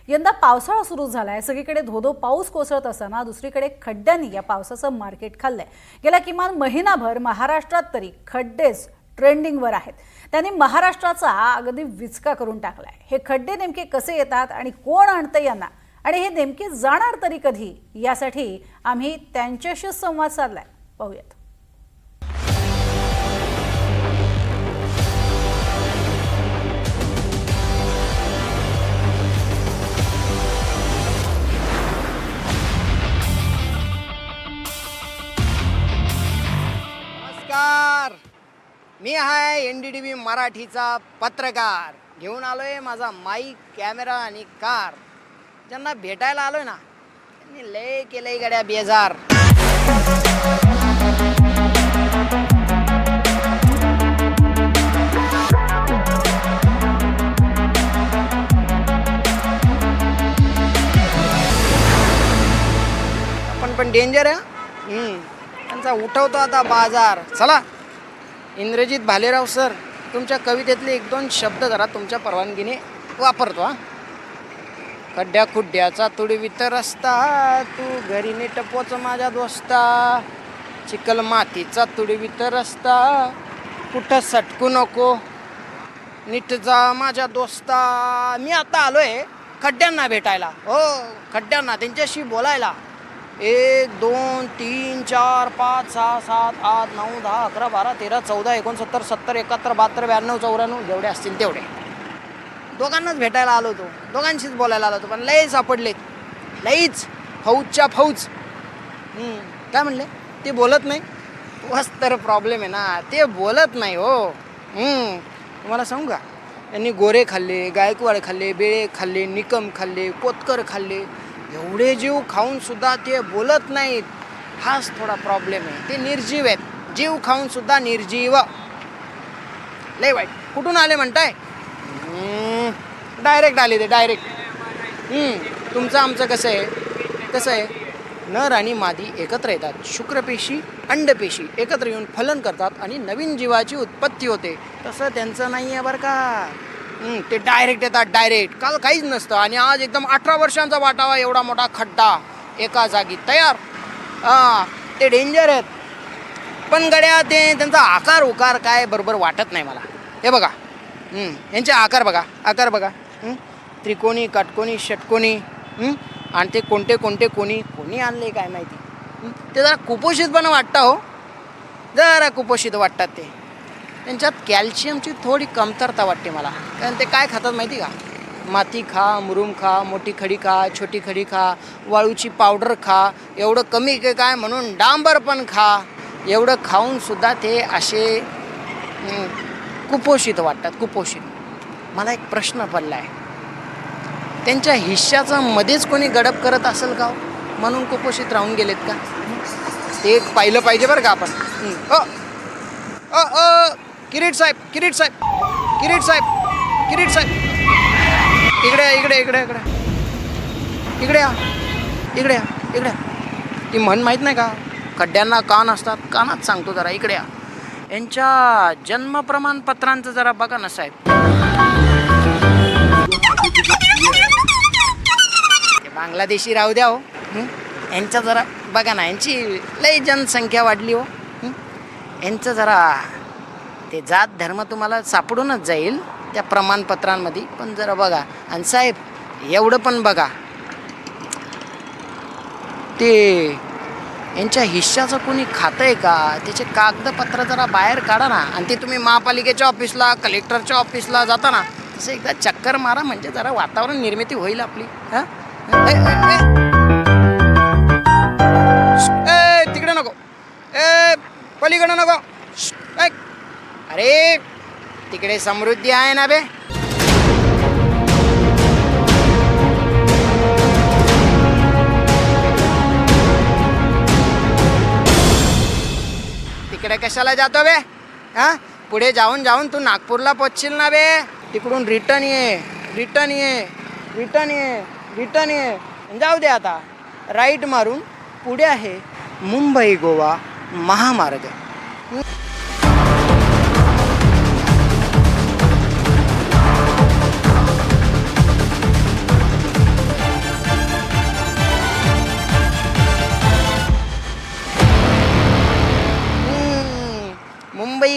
यंदा पावसाळा सुरू झालाय, सगळीकडे धोधो पाऊस कोसळत असताना दुसरीकडे खड्ड्यांनी या पावसाचं मार्केट खाल्लंय। गेल्या किमान महिनाभर महाराष्ट्रात तरी खड्डेच ट्रेंडिंगवर आहेत। त्यांनी महाराष्ट्राचा अगदी विचका करून टाकलाय। हे खड्डे नेमके कसे येतात आणि कोण आणतं यांना, आणि हे नेमके जाणार तरी कधी, यासाठी आम्ही त्यांच्याशी संवाद साधलाय। पाहूयात। मी आहे NDTV मराठीचा पत्रकार, घेऊन आलोय माझा माईक, कॅमेरा आणि कार। ज्यांना भेटायला आलोय ना, त्यांनी लय केलंय गड्या बेजार। पण डेंजर आहे। त्यांचा उठवतो आता बाजार। चला, इंद्रजित भालेराव सर, तुमच्या कवितेतले एक दोन शब्द जरा तुमच्या परवानगीने वापरतो। खड्ड्या खुड्ड्याचा तुडवीत रस्ता, तू घरी नीट पोच माझ्या दोस्ता। चिखल मातीचा तुडवीत रस्ता, कुठं सटकू नको, नीट जा माझ्या दोस्ता। मी आता आलोय खड्ड्यांना भेटायला, हो खड्ड्यांना, त्यांच्याशी बोलायला। 1 2 3 4 5 6 7 8 9 10 11 12 13 14 69 70 71 72 92 94 जेवढे असतील तेवढे दोघांनाच भेटायला आलो होतो, दोघांशीच बोलायला आलो होतो। पण लय सापडलेत, लईच फौजच्या फौज। काय म्हणले? ते बोलत नाही। तोच तर प्रॉब्लेम आहे ना, ते बोलत नाही हो। तुम्हाला सांगू का, यांनी गोरे खाल्ले, गायकवाड खाल्ले, बेळे खाल्ले, निकम खाल्ले, कोतकर खाल्ले, एवढे जीव खाऊन सुद्धा ते बोलत नाहीत। हाच थोडा प्रॉब्लेम आहे। ते निर्जीव आहेत, जीव खाऊन सुद्धा निर्जीव। लय वाईट। कुठून आले म्हणताय? डायरेक्ट आले ते, डायरेक्ट। तुमचं आमचं कसं आहे, नर आणि मादी एकत्र येतात, शुक्रपेशी अंडपेशी एकत्र येऊन फलन करतात आणि नवीन जीवाची उत्पत्ती होते। तसं त्यांचं नाही आहे बरं का। ते डायरेक्ट येतात, डायरेक्ट। काल काहीच नसतं आणि आज एकदम 18 वर्षांचा वाटावा एवढा मोठा खड्डा एका जागी तयार। ते डेंजर आहेत। पण गड्या, ते त्यांचा आकार उकार काय बरोबर वाटत नाही मला। हे बघा, यांचे आकार बघा, त्रिकोणी, काटकोणी, षटकोणी, आणि ते कोणी आणले काय माहिती। ते जरा कुपोषितपणा वाटतं हो, जरा कुपोषित वाटतात ते। त्यांच्यात कॅल्शियमची थोडी कमतरता वाटते मला। कारण ते काय खातात माहिती का? माती खा, मुरुम खा, मोठी खडी खा, छोटी खडी खा, वाळूची पावडर खा, एवढं कमी काय म्हणून डांबर पण खा। एवढं खाऊन सुद्धा ते असे कुपोषित वाटतात, कुपोषित। मला एक प्रश्न पडला आहे, त्यांच्या हिश्श्याचं मध्येच कोणी गडप करत असेल का म्हणून कुपोषित राहून गेलेत का? ते एक पाहिलं पाहिजे बरं का आपण। किरीट साहेब, इकडे ती म्हण माहीत नाही का, खड्ड्यांना कान असतात, कानात सांगतो जरा इकडे या। यांच्या जन्म प्रमाणपत्रांचं जरा बघा ना साहेब। बांगलादेशी राहू द्या हो, यांच्या जरा बघा ना, यांची लई जनसंख्या वाढली हो। यांचं जरा ते जात धर्म तुम्हाला सापडूनच जाईल त्या प्रमाणपत्रांमध्ये, पण जरा बघा। आणि साहेब एवढं पण बघा, ते यांच्या हिश्श्याचं कोणी खातंय का, त्याचे कागदपत्र जरा बाहेर काढा ना। आणि ते तुम्ही महापालिकेच्या ऑफिसला, कलेक्टरच्या ऑफिसला जाता ना, तसं एकदा चक्कर मारा, म्हणजे जरा वातावरण निर्मिती होईल आपली। तिकडे नको, पलीकडे नको। अरे तिकडे समृद्धी आहे ना बे। तिकडे कशाला जातो बे? पुढे जाऊन तू नागपूरला पोचशील ना बे। तिकडून रिटर्न ये। जाऊ दे आता, राईट मारून पुढे आहे मुंबई गोवा महामार्ग।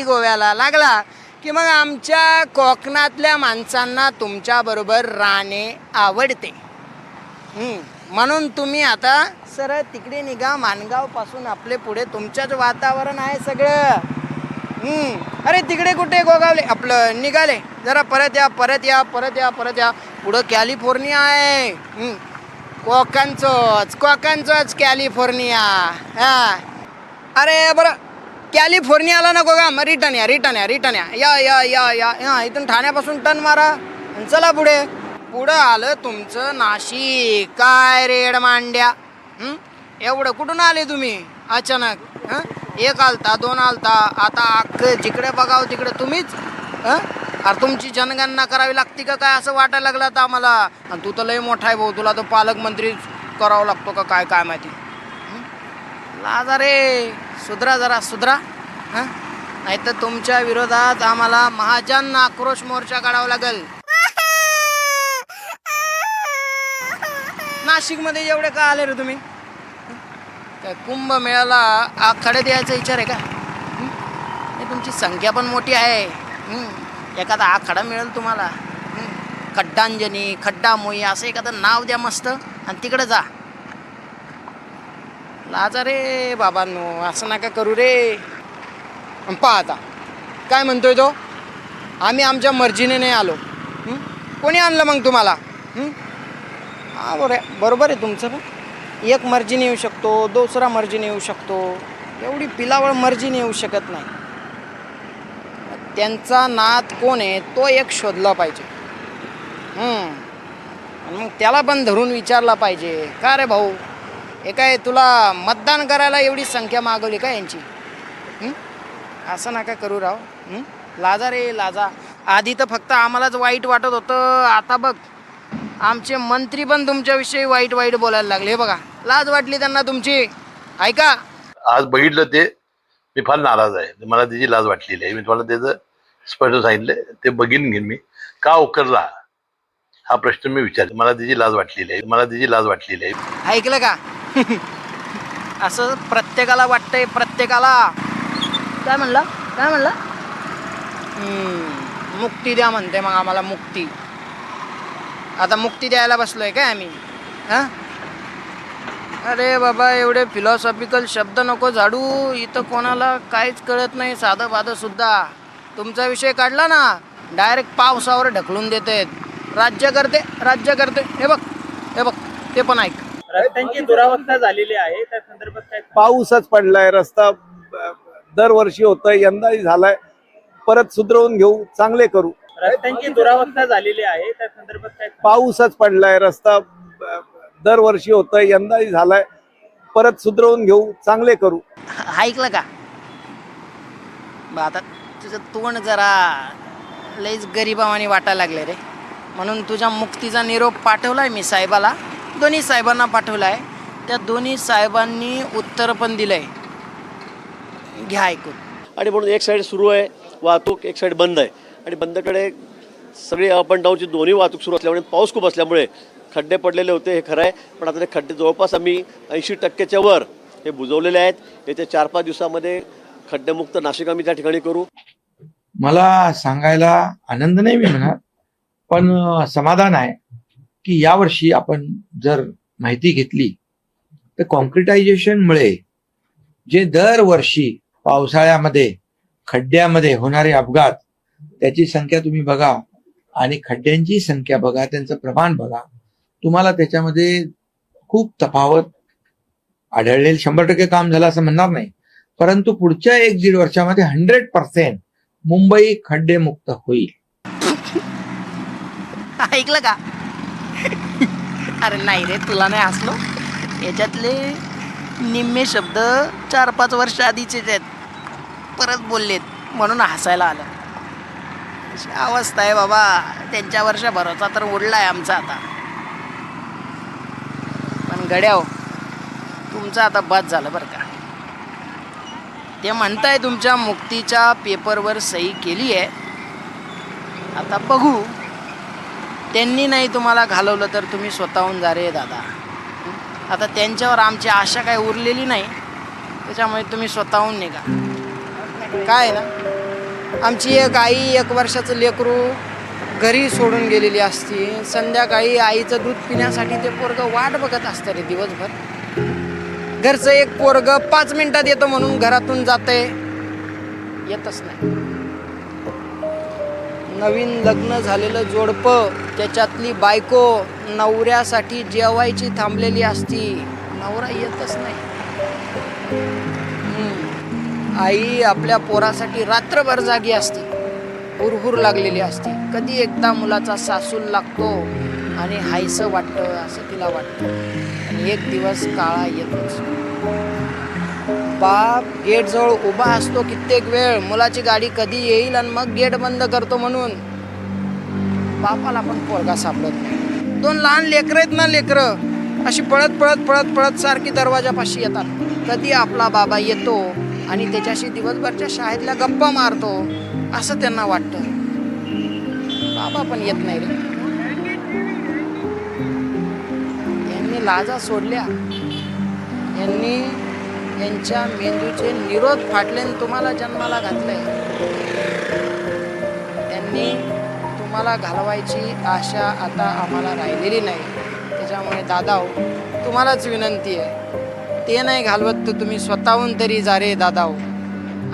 गोव्याला लागला की मग आमच्या कोकणातल्या माणसांना तुमच्याबरोबर राहणे आवडते. म्हणून तुम्ही आता सरळ तिकडे निघा. माणगावपासून आपले पुढे तुमचंच वातावरण आहे सगळं. अरे तिकडे कुठे गोगावले आपलं निघाले. जरा परत या परत या परत या परत या. पुढं कॅलिफोर्निया आहे. कोकणचंच कॅलिफोर्निया. हां अरे बरं कॅलिफोर्नियाला नको का, मग रिटर्न या या इथून ठाण्यापासून टर्न मारा आणि चला पुढे. पुढं आलं तुमचं नाशिक. काय रेड मांड्या, एवढं कुठून आले तुम्ही अचानक? एक आलता, दोन आलता, आता अख्खं जिकडे बघावं तिकडे तुम्हीच. अरे तुमची जनगणना करावी लागते का काय असं वाटायला लागलं आता आम्हाला. आणि तू तर लय मोठा आहे भाऊ, तुला तर पालकमंत्री करावं लागतो का काय काय माहिती. लाजा रे, सुधरा. नाही तर तुमच्या विरोधात आम्हाला महाजन आक्रोश मोर्चा काढावा लागेल. नाशिकमध्ये एवढे का आले रे तुम्ही? काय कुंभमेळ्याला आखाडे द्यायचा विचार आहे का? हे तुमची संख्या पण मोठी आहे. एखादा आखाडा मिळेल तुम्हाला. खड्डांजनी, खड्डामोई असं एखादं नाव द्या मस्त आणि तिकडे जा. लाजा रे बाबांनो, असं नका करू रे. पहा आता काय म्हणतोय तो, आम्ही आमच्या मर्जीने नाही आलो. कोणी आणलं मग तुम्हाला? हां बरोबर आहे तुमचं. पण एक मर्जीने येऊ शकतो, दुसरा मर्जीने येऊ शकतो. एवढी पिलावळ मर्जीने येऊ शकत नाही. त्यांचा नात कोण आहे तो एक शोधला पाहिजे. आणि मग त्याला पण धरून विचारला पाहिजे, का रे भाऊ हे काय तुला मतदान करायला एवढी संख्या मागवली का यांची? असं नका करू राव. लाजा रे लाजा. आधी तर फक्त आम्हालाच वाईट वाटत होतं, आता बघ आमचे मंत्री पण तुमच्याविषयी वाईट बोलायला लागले. हे बघा, लाज वाटली त्यांना तुमची. ऐका, आज बघितलं ते मी फार नाराज आहे. मला त्याची लाज वाटलेली आहे. मी तुम्हाला त्याचं स्पष्ट सांगितलं. ते बघीन घेईन मी का उकरला हा प्रश्न मी विचार. मला त्याची लाज वाटलेली आहे. ऐकलं का? असं प्रत्येकाला वाटतंय, प्रत्येकाला. काय म्हणला? मुक्ती द्या म्हणते मग आम्हाला. मुक्ती आता मुक्ती द्यायला बसलोय काय आम्ही? अरे बाबा, एवढे फिलॉसॉफिकल शब्द नको झाडू. इथं कोणाला काहीच कळत नाही, साधं बाधं सुद्धा. तुमचा विषय काढला ना, डायरेक्ट पावसावर ढकलून देत. राज्य करते. हे बघ ते पण ऐक. रस्त्यांची दुरावस्था झालेली आहे, त्या संदर्भात काय? पाऊसच पडलाय, रस्ता दरवर्षी होतोय, यंदाही झालाय. परत सुधरवून घेऊ, चांगले करू. रस्त्यांची दुरावस्था झालेली आहे, त्या संदर्भात काय? पाऊसच पडलाय, रस्ता दरवर्षी होतोय, यंदाही झालाय. परत सुधरवून घेऊ, चांगले करू. ऐकलं का? आता तुझं तोंड जरा लईच गरिबावानी वाटायला लागले रे. म्हणून तुझ्या मुक्तीचा निरोप पाठवलाय मी साहेबाला. दोन्ही साहेबांना पाठवलाय. त्या दोन्ही साहेबांनी उत्तर पण दिलंय. घ्या ऐकून. आणि म्हणून एक साईड सुरू आहे वाहतूक, एक साईड बंद आहे. आणि बंदकडे सगळी अप अँड डाऊनची दोन्ही वाहतूक सुरू असल्यामुळे पाऊस खूप असल्यामुळे खड्डे पडलेले होते, हे खरं आहे. पण आता ते खड्डे जवळपास आम्ही 80% वर हे बुजवलेले आहेत. येत्या 4-5 दिवसामध्ये खड्डेमुक्त नाशिक आम्ही त्या ठिकाणी करू. मला सांगायला आनंद नाही मी म्हणणार, पण समाधान आहे की यावर्षी आपण जर माहिती घेतली तर कॉन्क्रिटायझेशनमुळे जे दरवर्षी पावसाळ्यामध्ये खड्ड्यामध्ये होणारे अपघात त्याची संख्या तुम्ही बघा आणि खड्ड्यांची संख्या बघा, त्यांचं प्रमाण बघा, तुम्हाला त्याच्यामध्ये खूप तफावत आढळेल. 100% काम झालं असं म्हणणार नाही, परंतु पुढच्या 1-1.5 वर्षामध्ये 100% मुंबई खड्डेमुक्त होईल. ऐकलं का? अरे नाही रे, तुला नाही हसलो. याच्यातले निम्मे शब्द 4-5 वर्ष आधीचे आहेत, परत बोललेत म्हणून हसायला आलं. अशी अवस्था आहे बाबा. त्यांच्या वर्षा भरोसा तर उडलाय आमचा आता. पण गड्याव, तुमचं आता बस झालं बरं का. ते म्हणताय तुमच्या मुक्तीच्या पेपरवर सही केली आहे. आता बघू, त्यांनी नाही तुम्हाला घालवलं तर तुम्ही स्वतःहून जा रे दादा. आता त्यांच्यावर आमची आशा काही उरलेली नाही, त्याच्यामुळे तुम्ही स्वतःहून निघा. काय ना आमची एक आई 1 वर्षाचं लेकरू घरी सोडून गेलेली असती. संध्याकाळी आईचं दूध पिण्यासाठी ते पोरगं वाट बघत असतं रे दिवसभर. घरचं एक पोरगं 5 मिनिटात येतं म्हणून घरातून जातंय, येतच नाही. नवीन लग्न झालेलं जोडपं, त्याच्यातली बायको नवऱ्यासाठी जेवायची थांबलेली असती, नवरा येतच नाही. आई आपल्या पोरासाठी रात्रभर जागी असते, हुरहुर लागलेली असते. कधी एकदा मुलाचा सासूल लागतो आणि हायसं वाटतं असं तिला वाटतं. आणि एक दिवस काळा येतोच. बाप गेटजवळ उभा असतो कित्येक वेळ, मुलाची गाडी कधी येईल आणि मग गेट बंद करतो म्हणून. बापाला पण पोरगा सापडत नाही. 2 लहान लेकरं आहेत ना, लेकरं अशी पळत पळत पळत पळत सारखी दरवाजापाशी येतात. कधी आपला बाबा येतो आणि त्याच्याशी दिवसभरच्या शाळेतल्या गप्पा मारतो असं त्यांना वाटतं. बाबा पण येत नाही रे. यांनी लाजा सोडल्या, यांनी यांच्या मेंदूचे निरोध फाटले आणि तुम्हाला जन्माला घातलंय. त्यांनी तुम्हाला घालवायची आशा आता आम्हाला राहिलेली नाही. त्याच्यामुळे दादा तुम्हालाच विनंती आहे, ते नाही घालवत तर तुम्ही स्वतःहून तरी जा रे दादा.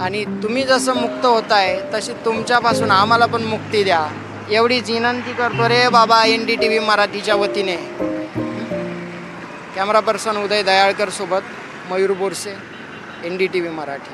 आणि तुम्ही जसं मुक्त होताय तशी तुमच्यापासून आम्हाला पण मुक्ती द्या, एवढीच विनंती करतो रे बाबा. NDTV मराठीच्या वतीने कॅमेरा पर्सन उदय दयाळकर सोबत मयूर बोरसे, NDTV मराठी.